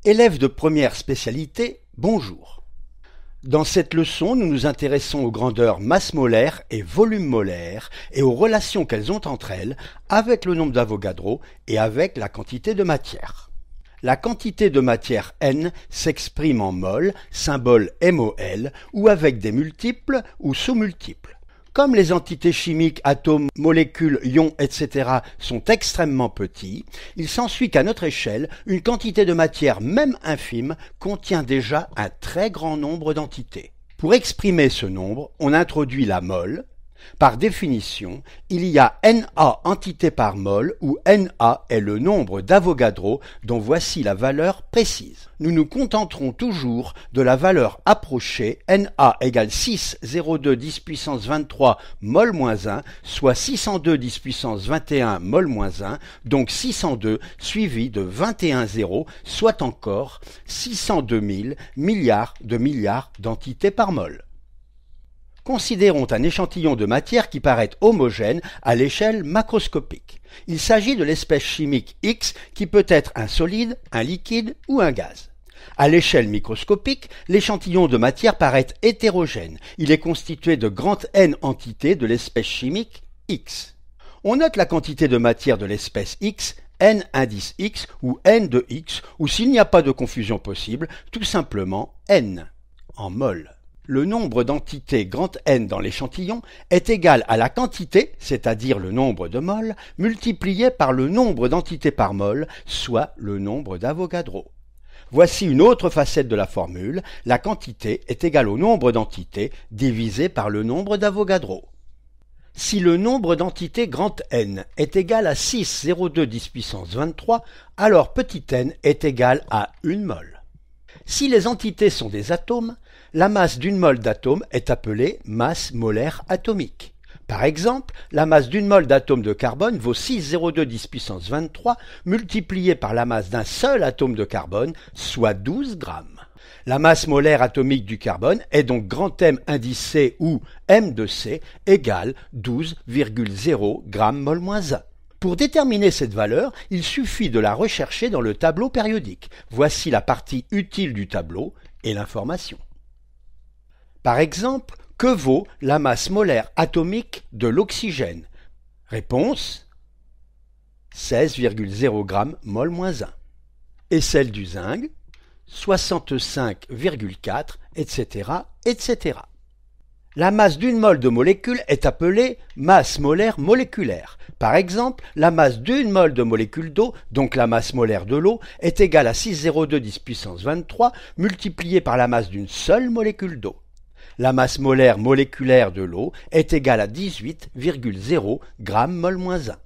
Élèves de première spécialité, bonjour. Dans cette leçon, nous nous intéressons aux grandeurs masse molaire et volume molaire et aux relations qu'elles ont entre elles avec le nombre d'Avogadro et avec la quantité de matière. La quantité de matière N s'exprime en mol, symbole MOL, ou avec des multiples ou sous-multiples. Comme les entités chimiques, atomes, molécules, ions, etc. sont extrêmement petits, il s'ensuit qu'à notre échelle, une quantité de matière, même infime, contient déjà un très grand nombre d'entités. Pour exprimer ce nombre, on introduit la mol. Par définition, il y a Na entités par mol où Na est le nombre d'Avogadro dont voici la valeur précise. Nous nous contenterons toujours de la valeur approchée Na égale 6,02 10 puissance 23 mol moins 1, soit 602 10 puissance 21 mol moins 1, donc 602 suivi de 21 zéros, soit encore 602 000 milliards d'entités par mol. Considérons un échantillon de matière qui paraît homogène à l'échelle macroscopique. Il s'agit de l'espèce chimique X qui peut être un solide, un liquide ou un gaz. À l'échelle microscopique, l'échantillon de matière paraît hétérogène. Il est constitué de grand N entités de l'espèce chimique X. On note la quantité de matière de l'espèce X, N indice X ou N de X, ou s'il n'y a pas de confusion possible, tout simplement N, en mol. Le nombre d'entités grand N dans l'échantillon est égal à la quantité, c'est-à-dire le nombre de moles, multiplié par le nombre d'entités par mol, soit le nombre d'Avogadro. Voici une autre facette de la formule, la quantité est égale au nombre d'entités divisé par le nombre d'Avogadro. Si le nombre d'entités grand N est égal à 6,02 10 puissance 23, alors petit n est égal à 1 mol. Si les entités sont des atomes, la masse d'une mole d'atome est appelée masse molaire atomique. Par exemple, la masse d'une mole d'atome de carbone vaut 6,02 10 puissance 23 multiplié par la masse d'un seul atome de carbone, soit 12 grammes. La masse molaire atomique du carbone est donc grand M indice C ou M de C égale 12,0 grammes mol moins 1. Pour déterminer cette valeur, il suffit de la rechercher dans le tableau périodique. Voici la partie utile du tableau et l'information. Par exemple, que vaut la masse molaire atomique de l'oxygène? Réponse 16,0 grammes mol moins 1. Et celle du zinc 65,4, etc., etc. La masse d'une mole de molécule est appelée masse molaire moléculaire. Par exemple, la masse d'une mole de molécule d'eau, donc la masse molaire de l'eau, est égale à 6,02 10 puissance 23 multiplié par la masse d'une seule molécule d'eau. La masse molaire moléculaire de l'eau est égale à 18,0 grammes mol moins 1.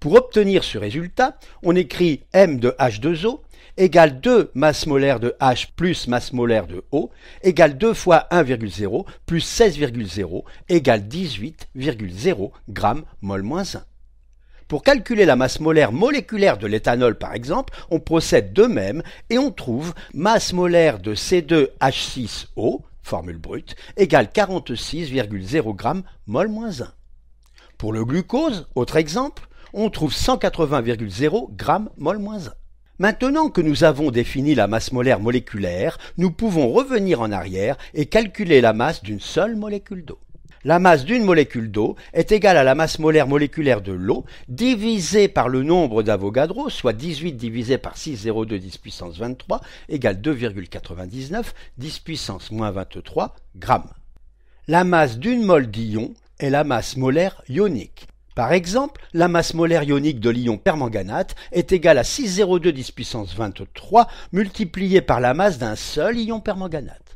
Pour obtenir ce résultat, on écrit M de H2O égale 2 masse molaire de H plus masse molaire de O égale 2 fois 1,0 plus 16,0 égale 18,0 grammes mol moins 1. Pour calculer la masse molaire moléculaire de l'éthanol par exemple, on procède de même et on trouve masse molaire de C2H6O, formule brute, égale 46,0 grammes mol moins 1. Pour le glucose, autre exemple, on trouve 180,0 grammes mol moins 1. Maintenant que nous avons défini la masse molaire moléculaire, nous pouvons revenir en arrière et calculer la masse d'une seule molécule d'eau. La masse d'une molécule d'eau est égale à la masse molaire moléculaire de l'eau divisée par le nombre d'Avogadro, soit 18 divisé par 6,02 10 puissance 23 égale 2,99 10 puissance moins 23 grammes. La masse d'une mole d'ion est la masse molaire ionique. Par exemple, la masse molaire ionique de l'ion permanganate est égale à 6,02 10 puissance 23 multiplié par la masse d'un seul ion permanganate.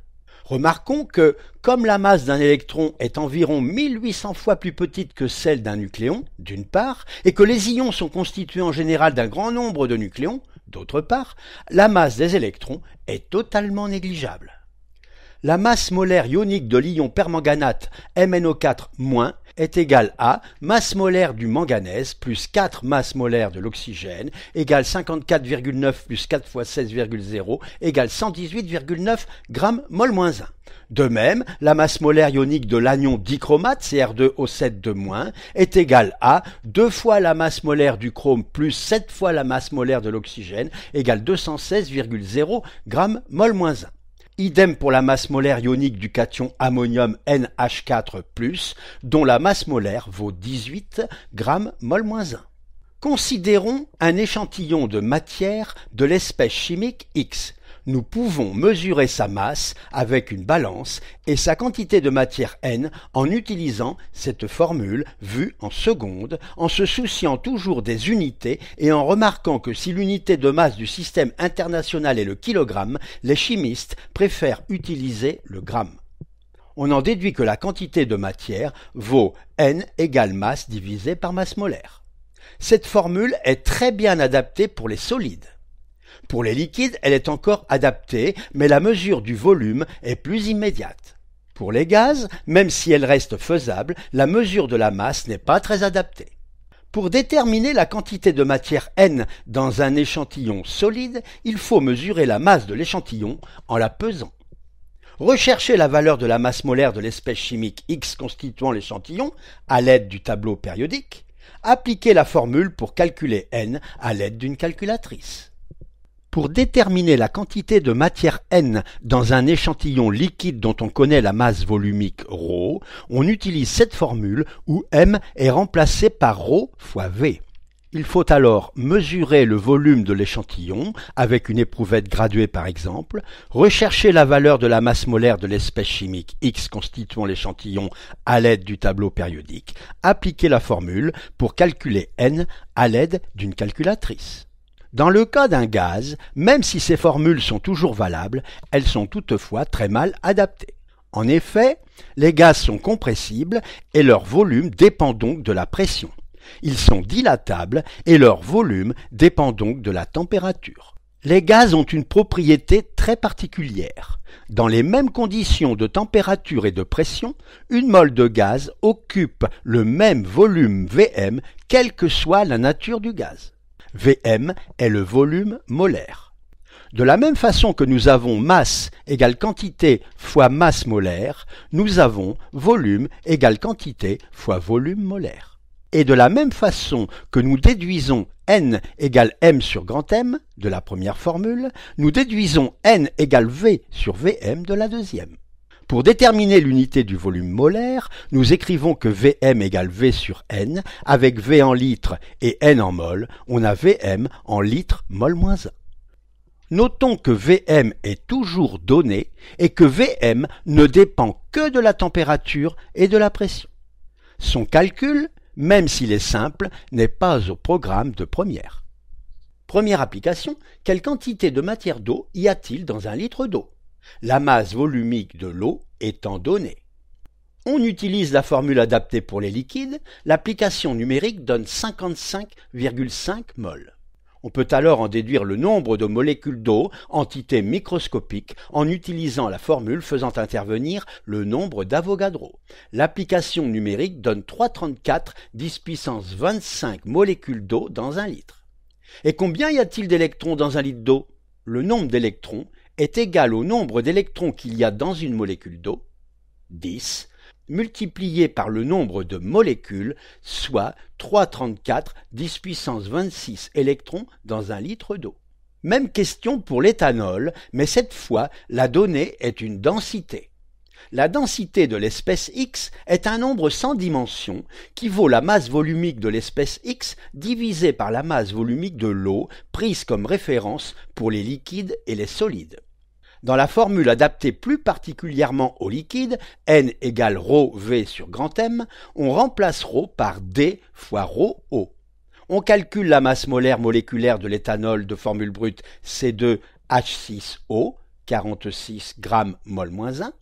Remarquons que, comme la masse d'un électron est environ 1800 fois plus petite que celle d'un nucléon, d'une part, et que les ions sont constitués en général d'un grand nombre de nucléons, d'autre part, la masse des électrons est totalement négligeable. la masse molaire ionique de l'ion permanganate MnO4- est égale à masse molaire du manganèse plus 4 masses molaires de l'oxygène égale 54,9 plus 4 fois 16,0 égale 118,9 g/mol-1. De même, la masse molaire ionique de l'anion dichromate Cr2O7- est égale à 2 fois la masse molaire du chrome plus 7 fois la masse molaire de l'oxygène égale 216,0 g/mol-1. Idem pour la masse molaire ionique du cation ammonium NH4+, dont la masse molaire vaut 18 g/mol-1. Considérons un échantillon de matière de l'espèce chimique X. Nous pouvons mesurer sa masse avec une balance et sa quantité de matière N en utilisant cette formule vue en secondes, en se souciant toujours des unités et en remarquant que si l'unité de masse du système international est le kilogramme, les chimistes préfèrent utiliser le gramme. On en déduit que la quantité de matière vaut N égale masse divisé par masse molaire. Cette formule est très bien adaptée pour les solides. Pour les liquides, elle est encore adaptée, mais la mesure du volume est plus immédiate. Pour les gaz, même si elle reste faisable, la mesure de la masse n'est pas très adaptée. Pour déterminer la quantité de matière N dans un échantillon solide, il faut mesurer la masse de l'échantillon en la pesant. Rechercher la valeur de la masse molaire de l'espèce chimique X constituant l'échantillon à l'aide du tableau périodique. Appliquer la formule pour calculer N à l'aide d'une calculatrice. Pour déterminer la quantité de matière N dans un échantillon liquide dont on connaît la masse volumique ρ, on utilise cette formule où M est remplacé par ρ fois V. Il faut alors mesurer le volume de l'échantillon avec une éprouvette graduée par exemple, rechercher la valeur de la masse molaire de l'espèce chimique X constituant l'échantillon à l'aide du tableau périodique, appliquer la formule pour calculer N à l'aide d'une calculatrice. Dans le cas d'un gaz, même si ces formules sont toujours valables, elles sont toutefois très mal adaptées. En effet, les gaz sont compressibles et leur volume dépend donc de la pression. Ils sont dilatables et leur volume dépend donc de la température. Les gaz ont une propriété très particulière. Dans les mêmes conditions de température et de pression, une mole de gaz occupe le même volume Vm, quelle que soit la nature du gaz. Vm est le volume molaire. De la même façon que nous avons masse égale quantité fois masse molaire, nous avons volume égale quantité fois volume molaire. Et de la même façon que nous déduisons N égale M sur grand M de la première formule, nous déduisons N égale V sur Vm de la deuxième. Pour déterminer l'unité du volume molaire, nous écrivons que Vm égale V sur N, avec V en litres et N en mol, on a Vm en litres mol-1. Notons que Vm est toujours donné et que Vm ne dépend que de la température et de la pression. Son calcul, même s'il est simple, n'est pas au programme de première. Première application, quelle quantité de matière d'eau y a-t-il dans un litre d'eau ? La masse volumique de l'eau étant donnée. On utilise la formule adaptée pour les liquides, l'application numérique donne 55,5 mol. On peut alors en déduire le nombre de molécules d'eau, entité microscopique, en utilisant la formule faisant intervenir le nombre d'Avogadro. L'application numérique donne 334 10 puissance 25 molécules d'eau dans un litre. Et combien y a-t-il d'électrons dans un litre d'eau ? Le nombre d'électrons est égal au nombre d'électrons qu'il y a dans une molécule d'eau, 10, multiplié par le nombre de molécules, soit 334 10 puissance 26 électrons dans un litre d'eau. Même question pour l'éthanol, mais cette fois, la donnée est une densité. La densité de l'espèce X est un nombre sans dimension qui vaut la masse volumique de l'espèce X divisée par la masse volumique de l'eau prise comme référence pour les liquides et les solides. Dans la formule adaptée plus particulièrement aux liquides, N égale ρV sur grand M, on remplace ρ par D fois ρO. On calcule la masse molaire moléculaire de l'éthanol de formule brute C2H6O, 46 g/mol-1.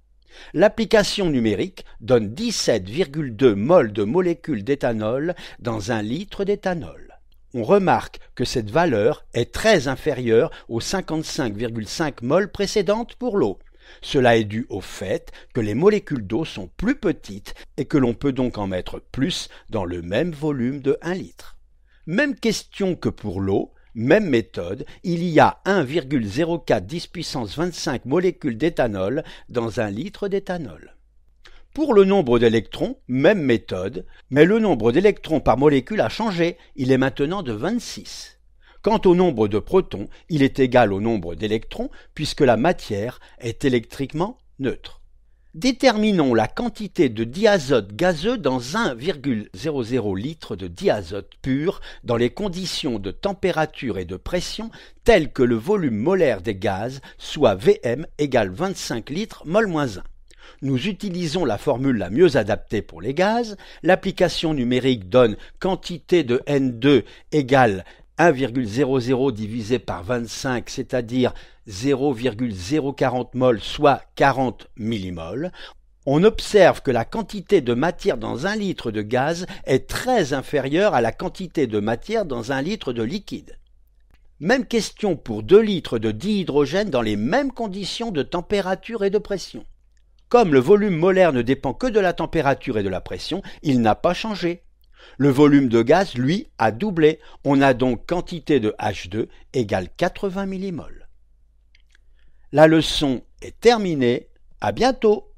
L'application numérique donne 17,2 mol de molécules d'éthanol dans un litre d'éthanol. On remarque que cette valeur est très inférieure aux 55,5 mol précédentes pour l'eau. Cela est dû au fait que les molécules d'eau sont plus petites et que l'on peut donc en mettre plus dans le même volume de 1 litre. Même question que pour l'eau, même méthode, il y a 1,04 10 puissance 25 molécules d'éthanol dans 1 litre d'éthanol. Pour le nombre d'électrons, même méthode, mais le nombre d'électrons par molécule a changé, il est maintenant de 26. Quant au nombre de protons, il est égal au nombre d'électrons puisque la matière est électriquement neutre. Déterminons la quantité de diazote gazeux dans 1,00 litre de diazote pur dans les conditions de température et de pression telles que le volume molaire des gaz, soit Vm égale 25 litres mol-1. Nous utilisons la formule la mieux adaptée pour les gaz. L'application numérique donne quantité de N2 égale 1,00 divisé par 25, c'est-à-dire 0,040 mol, soit 40 millimoles. On observe que la quantité de matière dans 1 litre de gaz est très inférieure à la quantité de matière dans 1 litre de liquide. Même question pour 2 litres de dihydrogène dans les mêmes conditions de température et de pression. Comme le volume molaire ne dépend que de la température et de la pression, il n'a pas changé. Le volume de gaz, lui, a doublé. On a donc quantité de H2 égale 80 millimoles. La leçon est terminée. À bientôt.